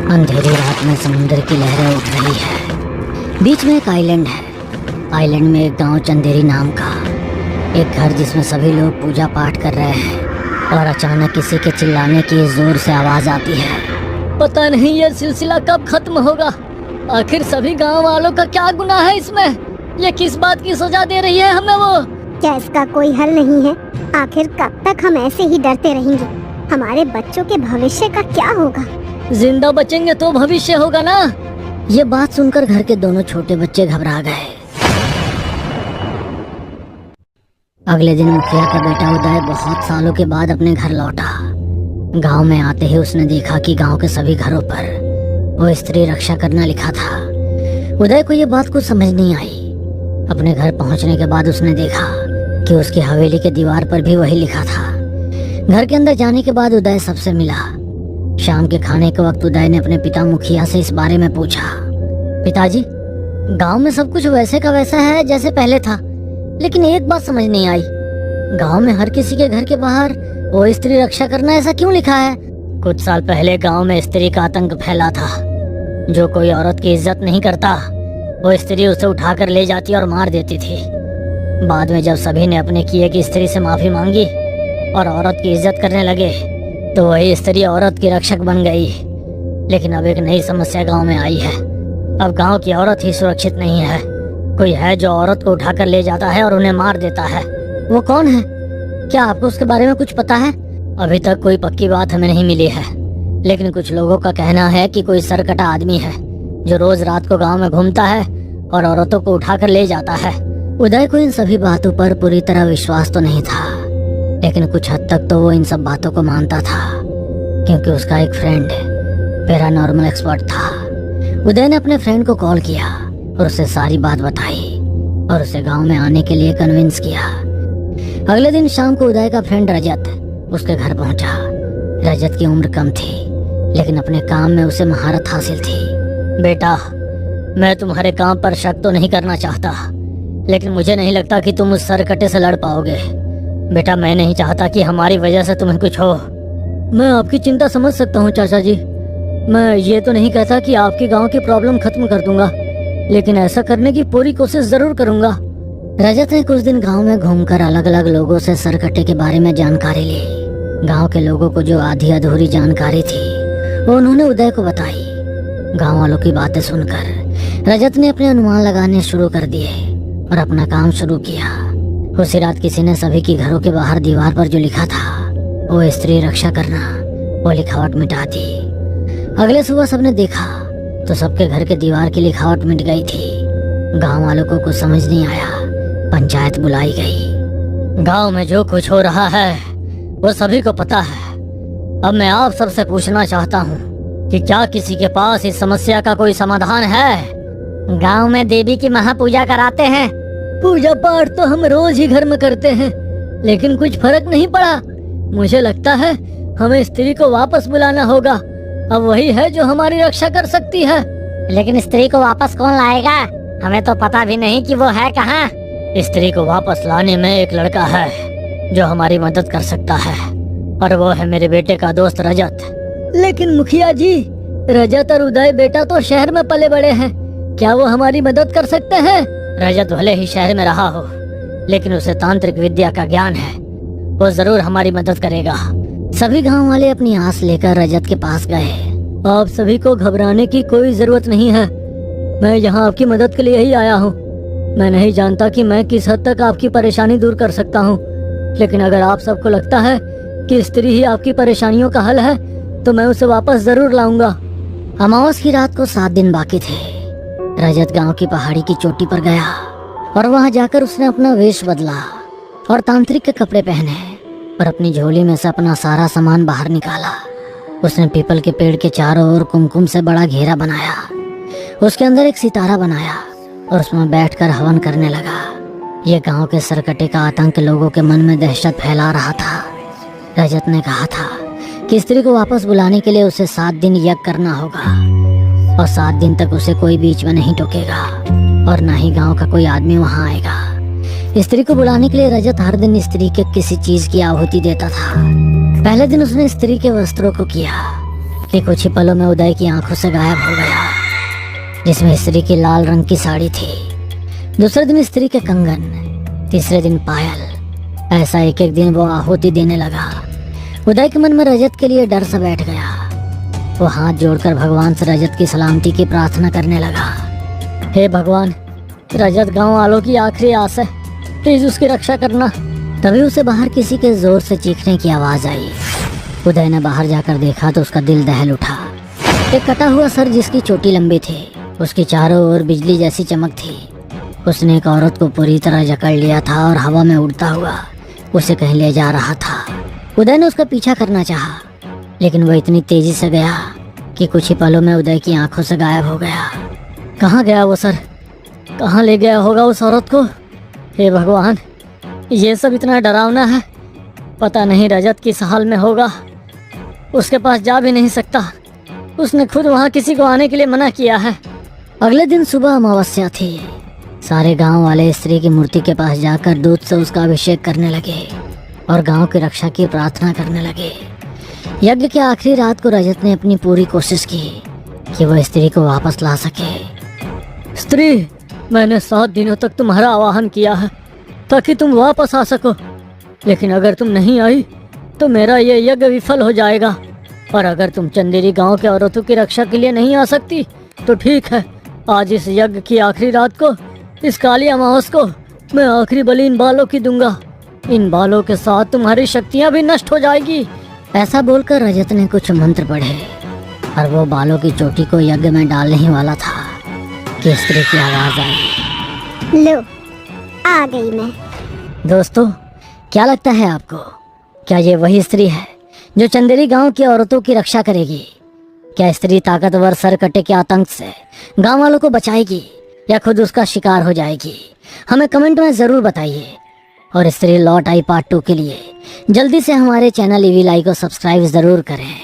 अंधेरी रात में समुद्र की लहरें उठ रही है। बीच में एक आइलैंड है। आइलैंड में एक गांव चंदेरी नाम का, एक घर जिसमें सभी लोग पूजा पाठ कर रहे हैं और अचानक किसी के चिल्लाने की जोर से आवाज आती है। पता नहीं ये सिलसिला कब खत्म होगा। आखिर सभी गांव वालों का क्या गुनाह है इसमें? ये किस बात की सजा दे रही है हमें वो? क्या इसका कोई हल नहीं है? आखिर कब तक हम ऐसे ही डरते रहेंगे? हमारे बच्चों के भविष्य का क्या होगा? जिंदा बचेंगे तो भविष्य होगा ना। ये बात सुनकर घर के दोनों छोटे बच्चे घबरा गए। अगले दिन मुखिया का बेटा उदय बहुत सालों के बाद अपने घर लौटा। गांव में आते ही उसने देखा कि गांव के सभी घरों पर वो स्त्री रक्षा करना लिखा था। उदय को ये बात कुछ समझ नहीं आई। अपने घर पहुंचने के बाद उसने देखा कि उसकी हवेली के दीवार पर भी वही लिखा था। घर के अंदर जाने के बाद उदय सबसे मिला। शाम के खाने के वक्त उदय ने अपने पिता मुखिया से इस बारे में पूछा। पिताजी, गांव में सब कुछ वैसे का वैसा है जैसे पहले था, लेकिन एक बात समझ नहीं आई। गांव में हर किसी के घर के बाहर वो स्त्री रक्षा करना ऐसा क्यों लिखा है? कुछ साल पहले गांव में स्त्री का आतंक फैला था। जो कोई औरत की इज्जत नहीं करता वो स्त्री उसे उठाकर ले जाती और मार देती थी। बाद में जब सभी ने अपने किए की स्त्री से माफी मांगी और औरत की इज्जत करने लगे तो वही स्त्री औरत की रक्षक बन गई। लेकिन अब एक नई समस्या गांव में आई है। अब गांव की औरत ही सुरक्षित नहीं है। कोई है जो औरत को उठाकर ले जाता है और उन्हें मार देता है। वो कौन है? क्या आपको उसके बारे में कुछ पता है? अभी तक कोई पक्की बात हमें नहीं मिली है, लेकिन कुछ लोगों का कहना है कि कोई सरकटा आदमी है जो रोज रात को गांव में घूमता है और औरतों को उठाकर ले जाता है। उदय को इन सभी बातों पर पूरी तरह विश्वास तो नहीं था, लेकिन कुछ हद तक तो वो इन सब बातों को मानता था, क्योंकि उसका एक फ्रेंड पैरानॉर्मल एक्सपर्ट था। उदय ने अपने फ्रेंड को कॉल किया और उसे सारी बात बताई और उसे गांव में आने के लिए कन्विंस किया। अगले दिन शाम को उदय का फ्रेंड रजत उसके घर पहुंचा। रजत की उम्र कम थी, लेकिन अपने काम में उसे महारत हासिल थी। बेटा, मैं तुम्हारे काम पर शक तो नहीं करना चाहता, लेकिन मुझे नहीं लगता कि तुम उस सरकटे से लड़ पाओगे। बेटा, मैं नहीं चाहता कि हमारी वजह से तुम्हें कुछ हो। मैं आपकी चिंता समझ सकता हूँ चाचा जी। मैं ये तो नहीं कहता कि आपके गांव की प्रॉब्लम खत्म कर दूंगा, लेकिन ऐसा करने की पूरी कोशिश जरूर करूंगा। रजत ने कुछ दिन गांव में घूमकर अलग अलग लोगों से सरकटे के बारे में जानकारी ली। गांव के लोगों को जो आधी अधूरी जानकारी थी वो उन्होंने उदय को बताई। गांव वालों की बातें सुनकर रजत ने अपने अनुमान लगाने शुरू कर दिए और अपना काम शुरू किया। उसी रात किसी ने सभी के घरों के बाहर दीवार पर जो लिखा था वो स्त्री रक्षा करना, वो लिखावट मिटा दी। अगले सुबह सबने देखा तो सबके घर के दीवार की लिखावट मिट गई थी। गांव वालों को कुछ समझ नहीं आया। पंचायत बुलाई गई। गांव में जो कुछ हो रहा है वो सभी को पता है। अब मैं आप सबसे पूछना चाहता हूँ कि क्या किसी के पास इस समस्या का कोई समाधान है? गांव में देवी की महापूजा कराते हैं। पूजा पाठ तो हम रोज ही घर में करते हैं, लेकिन कुछ फर्क नहीं पड़ा। मुझे लगता है हमें स्त्री को वापस बुलाना होगा। अब वही है जो हमारी रक्षा कर सकती है। लेकिन स्त्री को वापस कौन लाएगा? हमें तो पता भी नहीं कि वो है कहाँ। स्त्री को वापस लाने में एक लड़का है जो हमारी मदद कर सकता है, और वो है मेरे बेटे का दोस्त रजत। लेकिन मुखिया जी, रजत और उदय बेटा तो शहर में पले बड़े हैं, क्या वो हमारी मदद कर सकते हैं? रजत भले ही शहर में रहा हो, लेकिन उसे तांत्रिक विद्या का ज्ञान है। वो जरूर हमारी मदद करेगा। सभी गांव वाले अपनी आस लेकर रजत के पास गए। आप सभी को घबराने की कोई जरूरत नहीं है। मैं यहाँ आपकी मदद के लिए ही आया हूँ। मैं नहीं जानता कि मैं किस हद तक आपकी परेशानी दूर कर सकता हूँ, लेकिन अगर आप सबको लगता है कि स्त्री ही आपकी परेशानियों का हल है तो मैं उसे वापस जरूर लाऊंगा। अमावस की रात को 7 दिन बाकी थे। रजत गांव की पहाड़ी की चोटी पर गया और वहां जाकर उसने अपना वेश बदला और तांत्रिक के कपड़े पहने और अपनी झोली में से अपना सारा सामान बाहर निकाला। उसने पीपल के पेड़ के चारों ओर कुमकुम से बड़ा घेरा बनाया। उसके अंदर एक सितारा बनाया और उसमें बैठकर हवन करने लगा। ये गांव के सरकटे का आतंक लोगों के मन में दहशत फैला रहा था। रजत ने कहा था कि स्त्री को वापस बुलाने के लिए उसे 7 दिन यज्ञ करना होगा और 7 दिन तक उसे कोई बीच में नहीं टोकेगा और न ही गांव का कोई आदमी वहां आएगा। स्त्री को बुलाने के लिए रजत हर दिन स्त्री के किसी चीज की आहुति देता था। पहले दिन उसने स्त्री के वस्त्रों को किया, कि कुछ ही पलों में उदय की आंखों से गायब हो गया, जिसमें स्त्री की लाल रंग की साड़ी थी। दूसरे दिन स्त्री के कंगन, तीसरे दिन पायल। ऐसा एक एक दिन वो आहुति देने लगा। उदय के मन में रजत के लिए डर सा बैठ गया। वो हाथ जोड़कर भगवान से रजत की सलामती की प्रार्थना करने लगा। हे भगवान, रजत गांव वालों की आखिरी आस है, प्लीज उसकी रक्षा करना। तभी उसे बाहर किसी के जोर से चीखने की आवाज आई। उदय ने बाहर जाकर देखा तो उसका दिल दहल उठा। एक कटा हुआ सर जिसकी चोटी लंबी थी, उसकी चारों ओर बिजली जैसी चमक थी। उसने एक औरत को पूरी तरह जकड़ लिया था और हवा में उड़ता हुआ उसे कहीं ले जा रहा था। उदय ने उसका पीछा करना चाहा, लेकिन वह इतनी तेजी से गया कि कुछ ही पलों में उदय की आंखों से गायब हो गया। कहाँ गया वो सर? कहाँ ले गया होगा उस औरत को? हे भगवान, ये सब इतना डरावना है। पता नहीं रजत किस हाल में होगा। उसके पास जा भी नहीं सकता। उसने खुद वहाँ किसी को आने के लिए मना किया है। अगले दिन सुबह अमावस्या थी। सारे गांव वाले स्त्री की मूर्ति के पास जाकर दूध से उसका अभिषेक करने लगे और गांव की रक्षा की प्रार्थना करने लगे। यज्ञ की आखिरी रात को रजत ने अपनी पूरी कोशिश की कि वह स्त्री को वापस ला सके। स्त्री, मैंने 7 दिनों तक तुम्हारा आवाहन किया है ताकि तुम वापस आ सको, लेकिन अगर तुम नहीं आई तो मेरा ये यज्ञ विफल हो जाएगा। और अगर तुम चंदेरी गांव के औरतों की रक्षा के लिए नहीं आ सकती तो ठीक है, आज इस यज्ञ की आखिरी रात को, इस काली अमावस को, मैं आखिरी बलि इन बालों की दूंगा। इन बालों के साथ तुम्हारी शक्तियां भी नष्ट हो जाएगी। ऐसा बोलकर रजत ने कुछ मंत्र पढ़े और वो बालों की चोटी को यज्ञ में डालने ही वाला था कि स्त्री की आवाज आई। लो, आ गई मैं। दोस्तों, क्या लगता है आपको, क्या ये वही स्त्री है जो चंदेरी गांव की औरतों की रक्षा करेगी? क्या स्त्री ताकतवर सरकटे के आतंक से गांव वालों को बचाएगी या खुद उसका शिकार हो जाएगी? हमें कमेंट में जरूर बताइए। और स्त्री लौट आई पार्ट 2 के लिए जल्दी से हमारे चैनल EVL को सब्सक्राइब जरूर करें।